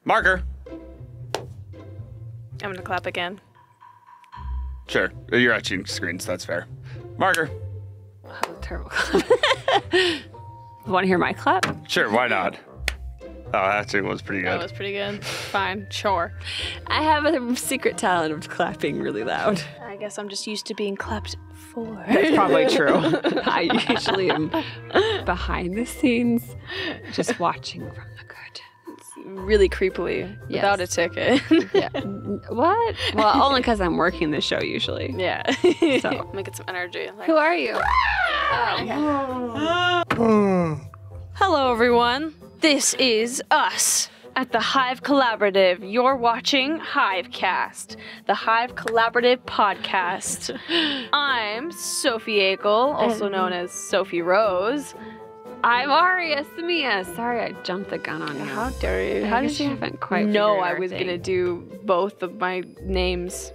Marker. I'm going to clap again. Sure. You're etching screens. That's fair. Marker. Oh, that was terrible. Want to hear my clap? Sure, why not? Oh, that actually was pretty good. That was pretty good. Fine, sure. I have a secret talent of clapping really loud. I guess I'm just used to being clapped for. That's probably true. I usually am behind the scenes, just watching from the curtains. Really creepily, without a ticket. Yeah. What? Well, only because I'm working the show usually. Yeah. So. Let me get some energy. Like, Who are you? hello, everyone. This is us at the Hive Collaborative. You're watching HiveCast, the Hive Collaborative podcast. I'm Sophie Akel, also known as Sophie Rose. I'm Aria Samia. Sorry, I jumped the gun on you. How dare you? How did you haven't quite know figured I our was thing. gonna do both of my names.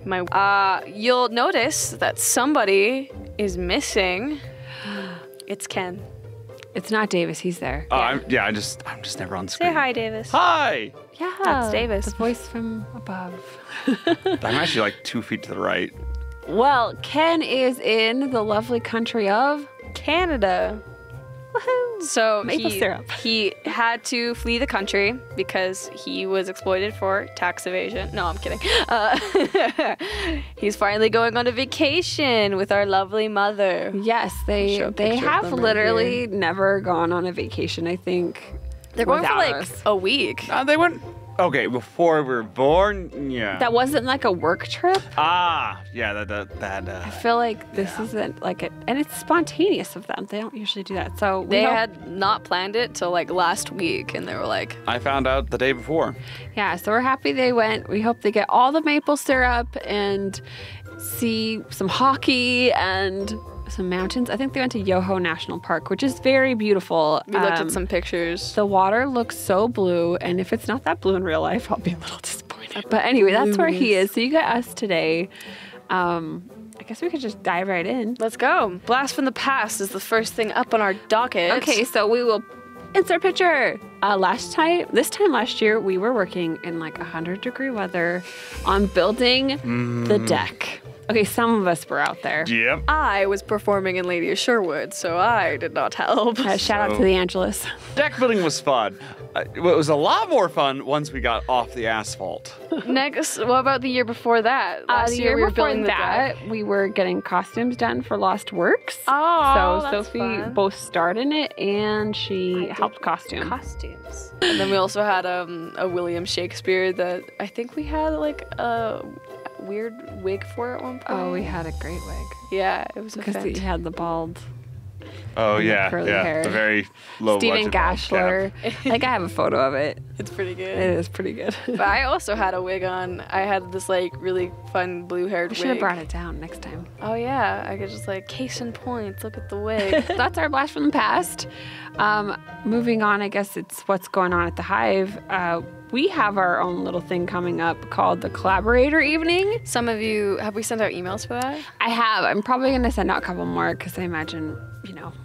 You'll notice that somebody is missing. It's Ken. It's not Davis. He's there. I'm just never on screen. Say hi, Davis. Hi! Yeah, That's Davis. The voice from above. I'm actually like 2 feet to the right. Well, Ken is in the lovely country of Canada. woohoo. So Maple syrup. he had to flee the country because he was exploited for tax evasion. No, I'm kidding. He's finally going on a vacation with our lovely mother. Yes, Show they a picture of have them right literally never gone on a vacation. I think They're going for without like us. a week. They went. Okay, before we were born, yeah. That wasn't like a work trip. Yeah, I feel like this isn't like it, and it's spontaneous of them. They don't usually do that. So They had not planned it till like last week, and they were like, I found out the day before. yeah. So we're happy they went. We hope they get all the maple syrup and see some hockey and some mountains. I think they went to Yoho National Park, which is very beautiful. we looked at some pictures. The water looks so blue, and if it's not that blue in real life, I'll be a little disappointed. But anyway, that's where he is. So you got us today. I guess we could just dive right in. Let's go. Blast from the Past is the first thing up on our docket. Okay, so we will insert picture. This time last year, we were working in like 100-degree weather on building the deck. Okay, some of us were out there. Yep. I was performing in Lady of Sherwood, so I did not help. Shout out to the Angelus. Deck building was fun. It was a lot more fun once we got off the asphalt. Next, what about the year before that? Last The year year we were before building the that, deck. we were getting costumes done for Lost Works. Oh, so that's Sophie fun. both starred in it and she helped costume. Costumes. And then we also had a William Shakespeare that I think we had like a weird wig for at one point. Oh, we had a great wig Yeah, it was because he had the bald Oh And the yeah, curly yeah, hair. the very low Stephen budget bald Gashler. Like I have a photo of it. It's pretty good. It is pretty good. But I also had a wig on. I had this like really fun blue-haired We wig. should have brought it down next time. Oh yeah, I could just like case in point. Look at the wig. That's our blast from the past. Moving on, I guess it's what's going on at the Hive. We have our own little thing coming up called the Collaborator Evening. Some of you, have we sent out emails for that? I have. I'm probably going to send out a couple more because I imagine,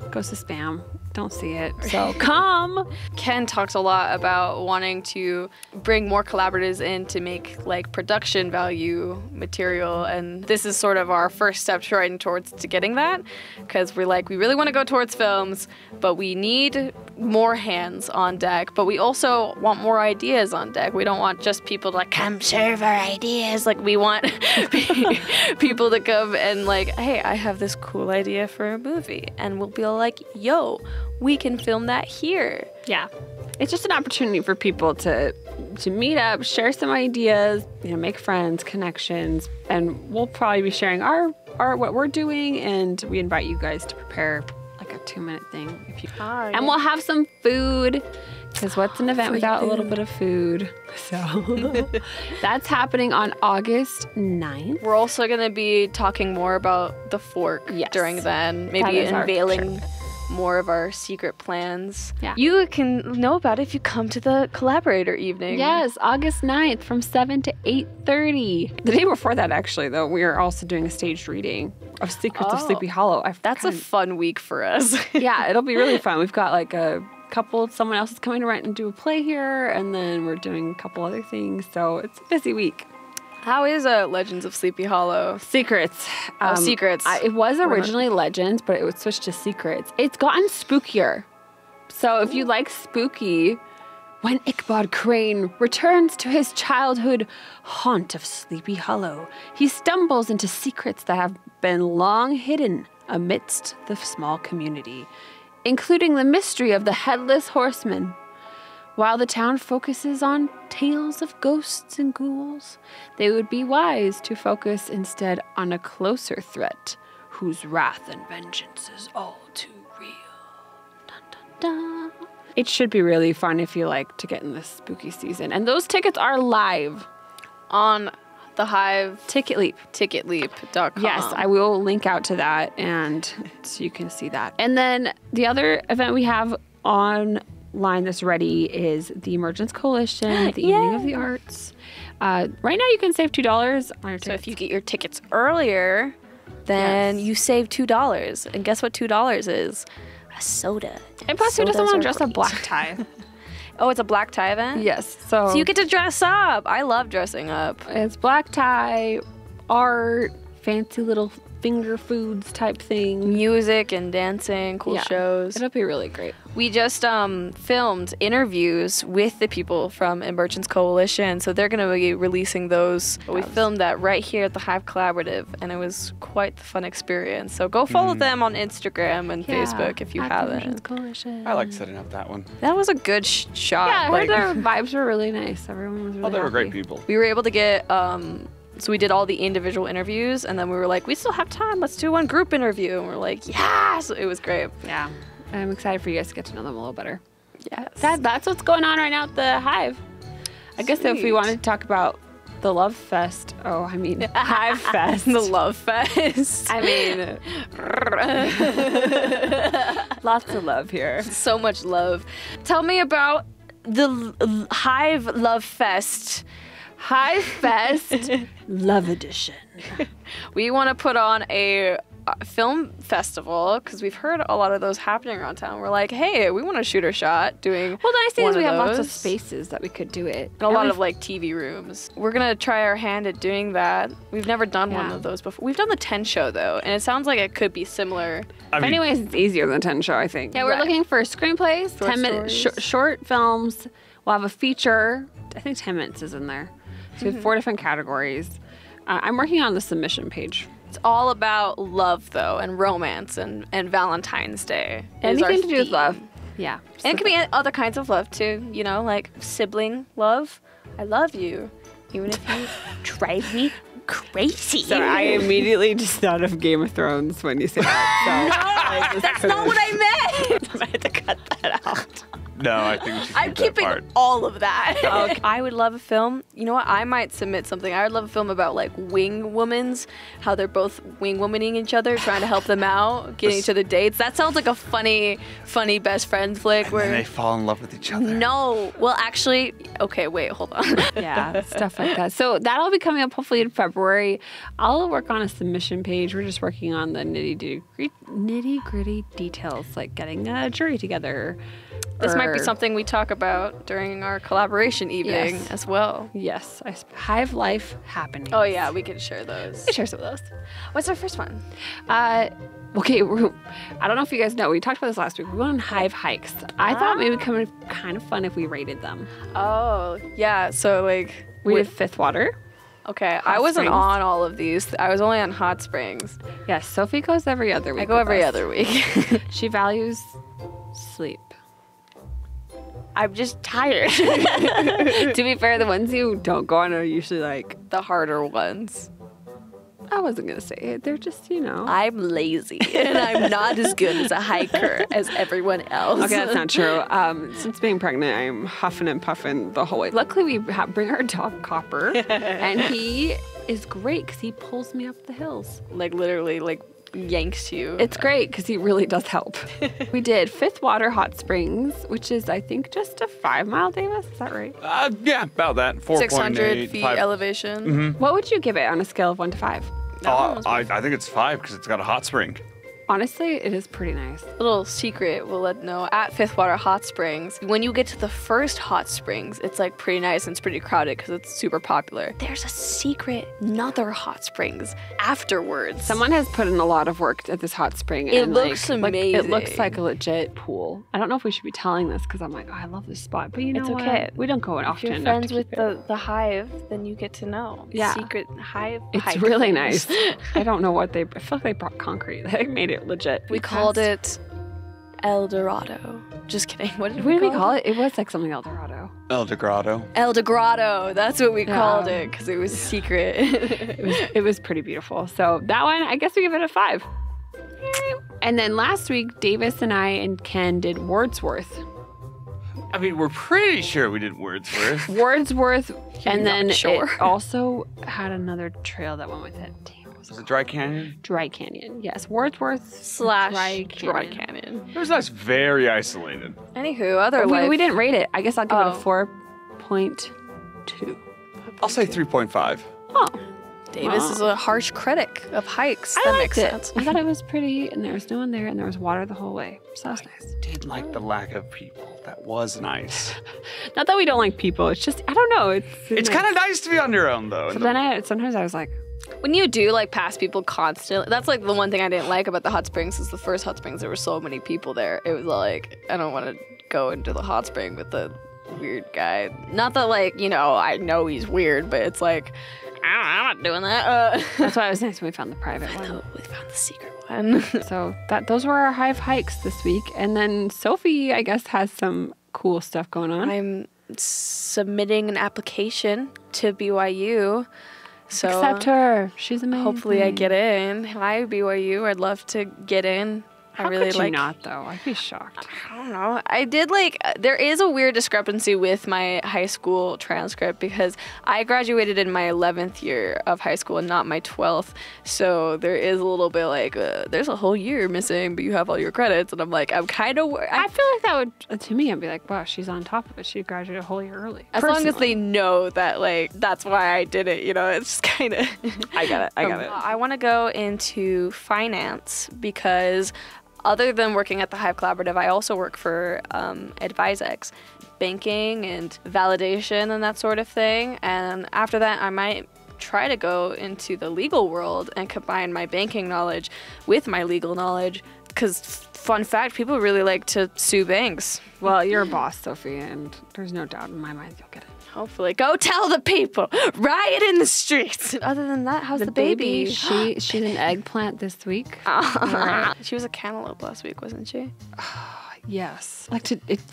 goes to spam. Don't see it. So come. Ken talked a lot about wanting to bring more collaborators in to make like production value material, and this is sort of our first step trying towards to getting that, because we really want to go towards films, but we need more hands on deck, but we also want more ideas on deck. We don't want just people to like come serve our ideas. Like we want people to come and like, hey, I have this cool idea for a movie, and we'll be like, yo, we can film that here. Yeah. It's just an opportunity for people to meet up, share some ideas, make friends, connections, and we'll probably be sharing our what we're doing, and we invite you guys to prepare like a 2-minute thing if you and we'll have some food, because what's an event without a little bit of food? So that's happening on August 9th. We're also going to be talking more about the fork during then, maybe is our unveiling more of our secret plans. Yeah. You can know about it if you come to the Collaborator Evening. Yes, August 9th from 7 to 8:30. The day before that, actually, though, we are also doing a staged reading of Secrets of Sleepy Hollow. That's a fun week for us. Yeah, it'll be really fun. We've got like a someone else is coming to rent and do a play here, and then we're doing a couple other things. So it's a busy week. How is Legends of Sleepy Hollow? Secrets. Secrets. It was originally Legends, but it was switched to Secrets. It's gotten spookier. So if you like spooky, when Ichabod Crane returns to his childhood haunt of Sleepy Hollow, he stumbles into secrets that have been long hidden amidst the small community, including the mystery of the Headless Horseman. While the town focuses on tales of ghosts and ghouls, they would be wise to focus instead on a closer threat, whose wrath and vengeance is all too real. Dun, dun, dun. It should be really fun if you like to get in this spooky season. And those tickets are live On the Hive ticketleap.com. Yes, I will link out to that, and so you can see that. And then the other event we have online that's ready is the Emergence Coalition, the Evening of the Arts. Right now you can save $2 on your tickets. So if you get your tickets earlier, then you save $2. And guess what $2 is? A soda. And plus, who doesn't Sodas want are to dress a great. black tie? Oh, it's a black tie event? Yes. So So you get to dress up. I love dressing up. it's black tie, art, fancy little finger foods type thing. Music and dancing, cool Yeah. shows. It'll be really great. We just filmed interviews with the people from Emergence Coalition, so they're going to be releasing those. We filmed that right here at the Hive Collaborative, and it was quite the fun experience. So go follow them on Instagram and Facebook if you haven't. Coalition. I like setting up that one. That was a good shot. Yeah, I Like, heard their vibes were really nice. Everyone was really Oh, they were great happy. people. we were able to get so we did all the individual interviews, and then we were like, we still have time, let's do one group interview, and we're like, yeah. So it was great. Yeah. I'm excited for you guys to get to know them a little better. Yes. That's what's going on right now at the Hive. I guess if we Sweet. wanted to talk about the Love Fest. Oh, I mean, Hive Fest. The Love Fest. I mean, lots of love here. So much love. Tell me about the Hive Love Fest. Hive Fest Love Edition. We want to put on a film festival because we've heard a lot of those happening around town. We're like, hey, we want to shoot a shot doing. Well, the nice thing one is we of have lots of those. spaces that we could do it. And a lot of like TV rooms. We're gonna try our hand at doing that. We've never done one Yeah. of those before. We've done the 10 show though, and it sounds like it could be similar. I mean, Anyways, it's easier than 10 show, I think. Yeah, we're Right. looking for screenplays, Short 10-minute stories. short films. We'll have a feature. I think 10 minutes is in there. So we have 4 different categories. I'm working on the submission page. It's all about love though, and romance and Valentine's Day. is our Anything to do with theme. love. Yeah. And it could be other kinds of love too, you know, like sibling love. I love you, even if you drive me crazy. So I immediately just thought of Game of Thrones when you said that. So That's not what I meant. I had to cut that out. no, I think we should I'm keep that keeping part. all of that. Okay. I would love a film. You know what? I might submit something. I would love a film about like wing womans, how they're both wing womaning each other, trying to help them out, getting each other dates. That sounds like a funny best friend flick And where. then they fall in love with each other. No. Well, actually, okay, wait, hold on. Yeah, stuff like that. So that'll be coming up hopefully in February. I'll work on a submission page. We're just working on the nitty gritty details, like getting a jury together. This might be or- something we talk about during our collaboration evening Yes. as well. Yes, Hive Life happening. Oh yeah, we can share those. share some of those. What's our first one? Okay, I don't know if you guys know. We talked about this last week. We're going on Hive hikes. I thought maybe it would be kind of fun if we rated them. Oh yeah, so like We did Fifth Water. okay, I wasn't Springs. on all of these. I was only on Hot Springs. Yes, Sophie goes every other week. I go with every us. other week. She values sleep. I'm just tired. To be fair, the ones you don't go on are usually like, The harder ones. I wasn't going to say it. They're just, you know. I'm lazy and I'm not as good as a hiker as everyone else. Okay, that's not true. Since being pregnant, I'm huffing and puffing the whole way. Luckily, we bring our dog Copper, and he is great because he pulls me up the hills. Like literally like yanks you. It's great because he really does help. We did Fifth Water Hot Springs, which is, I think, just a 5-mile, Davis. Is that right? Yeah, about that. 4.8. 600 feet 5. elevation. What would you give it on a scale of 1 to 5? I think it's 5 because it's got a hot spring. Honestly, it is pretty nice. Little secret we'll let know at Fifth Water Hot Springs. When you get to the first hot springs, it's like pretty nice and it's pretty crowded because it's super popular. There's a secret another hot springs afterwards. Someone has put in a lot of work at this hot spring. It and looks it amazing. looks like a legit pool. I don't know if we should be telling this because I'm like, oh, I love this spot, but you know It's what? okay. We don't go in If often you're enough friends to with keep it. the hive, then you get to know. Yeah. Secret hive. It's hike really things. nice. I don't know what I feel like they brought concrete. They made it legit. We called it El Dorado. Just kidding. What did What did we call call it? It was like something El Dorado. El Grotto. El Dorado. That's what we Yeah. called it because it was secret. It was pretty beautiful. So that one, I guess we give it a 5. And then last week, Davis and I and Ken did Wordsworth. I mean, we're pretty sure we did Wordsworth. Wordsworth, and not then sure? it also had another trail that went with it. Damn, what was Was it it Dry Canyon? Dry Canyon. Yes, Wordsworth / Dry Dry Canyon. Canyon. It was nice, very isolated. Anywho, other life. We didn't rate it. I guess I'll give it Oh. a 4.2. I'll say 3.5. Oh, Davis is a harsh critic of hikes. That makes sense. I thought it was pretty, and there was no one there, and there was water the whole way. So that was nice. Did like the lack of people. That was nice. Not that we don't like people. It's just I don't know. It's kind of nice to be on your own, though. But then sometimes I was like, When you do like pass people constantly, that's like the one thing I didn't like about the hot springs is the first hot springs, there were so many people there. It was like, I don't want to go into the hot spring with the weird guy. Not that like, I know he's weird, but it's like, I'm not doing that. that's why it was nice when we found the private one. We found the secret one. So those were our Hive hikes this week. And then Sophie, I guess, has some cool stuff going on. I'm submitting an application to BYU. So Accept her. She's amazing. hopefully I get in. Hi, BYU. I'd love to get in. How I really could you like. not, though? I'd be shocked. I don't know. I did there is a weird discrepancy with my high school transcript because I graduated in my 11th year of high school and not my 12th. So there is a little bit there's a whole year missing, but you have all your credits. And I'm like, I'm kind of. I feel like that would, to me, I'd be like, wow, she's on top of it. She graduated a whole year early. As long as they know that, that's why I did it, it's just kind of. I got it. I want to go into finance because other than working at the Hive Collaborative, I also work for AdviseX, banking and validation and that sort of thing. And after that, I might try to go into the legal world and combine my banking knowledge with my legal knowledge. Because, fun fact, people really like to sue banks. Well, you're a boss, Sophie, and there's no doubt in my mind you'll get it. Hopefully. Go tell the people. Riot in the streets. Other than that, how's the baby? She's an eggplant this week. She was a cantaloupe last week, wasn't she? Yes.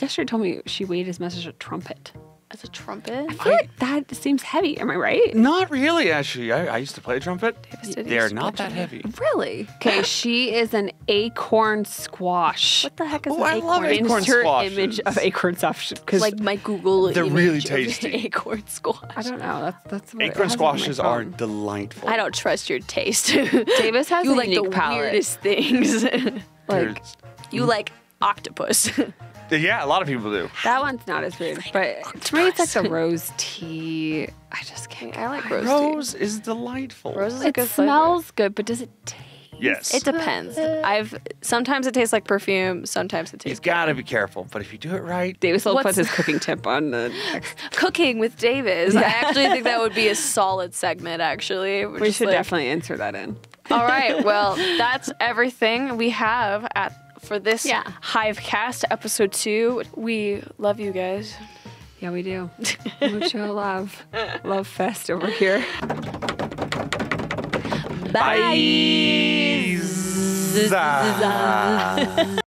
Yesterday told me she weighed his message a trumpet. As a trumpet? I feel like that seems heavy. Am I right? Not really, actually. I used to play trumpet. did They're used to not play that heavy. Really? Okay, she is an acorn squash. What the heck is Oh, an I love acorn? acorn Insert squashes. image of acorn squash. Because Like my Google They're image really of tasty. acorn squash. I don't know. That's what it Acorn has on my squashes are phone. delightful. I don't trust your taste. Davis has you a like the unique palate. weirdest things. Like You like octopus. Yeah, a lot of people do. that one's not as weird, but to me it's like the rose tea. I just can't. I like rose tea. Rose is delightful. Rose is a It good flavor. smells good, but does it taste? Yes. It depends. Sometimes it tastes like perfume. Sometimes it You've tastes got to be careful, but if you do it right, Davis will put What's- his cooking tip on the next. cooking with Davis. I actually think that would be a solid segment. Actually, We should definitely insert that in. All right. Well, that's everything we have for this HiveCast episode 2. We love you guys. Yeah, we do. Mucho love. Love fest over here. bye.